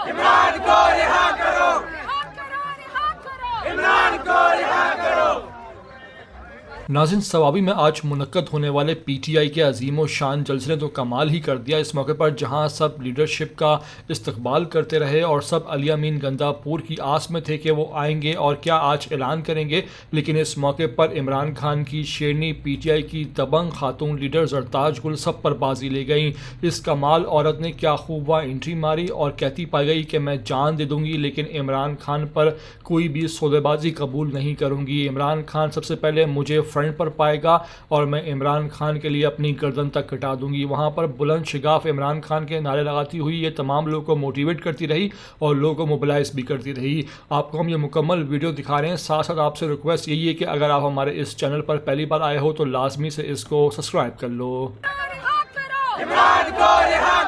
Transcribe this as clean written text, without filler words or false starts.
इमरान को रिहा करो, इमरान को रिहा करो। नाज़रीन, सवाबी में आज मुनक्कद होने वाले पीटीआई के अजीम व शान जलसे ने तो कमाल ही कर दिया। इस मौके पर जहां सब लीडरशिप का इस्तकबाल करते रहे और सब अली अमीन गंदापुर की आस में थे कि वो आएंगे और क्या आज ऐलान करेंगे, लेकिन इस मौके पर इमरान खान की शेरनी पीटीआई की दबंग खातून लीडर जरताज गुल सब पर बाजी ले गई। इस कमाल औरत ने क्या खूब वह एंट्री मारी और कहती पाई गई कि मैं जान दे दूंगी लेकिन इमरान खान पर कोई भी सौदेबाजी कबूल नहीं करूंगी। इमरान खान सबसे पहले मुझे फ्रंट पर पाएगा और मैं इमरान खान के लिए अपनी गर्दन तक कटा दूंगी। वहां पर बुलंद शिगाफ इमरान खान के नारे लगाती हुई ये तमाम लोगों को मोटिवेट करती रही और लोगों को मोबिलाइज भी करती रही। आपको हम ये मुकम्मल वीडियो दिखा रहे हैं। साथ साथ आपसे रिक्वेस्ट यही है कि अगर आप हमारे इस चैनल पर पहली बार आए हो तो लाजमी से इसको सब्सक्राइब कर लो। इमरान को रिहा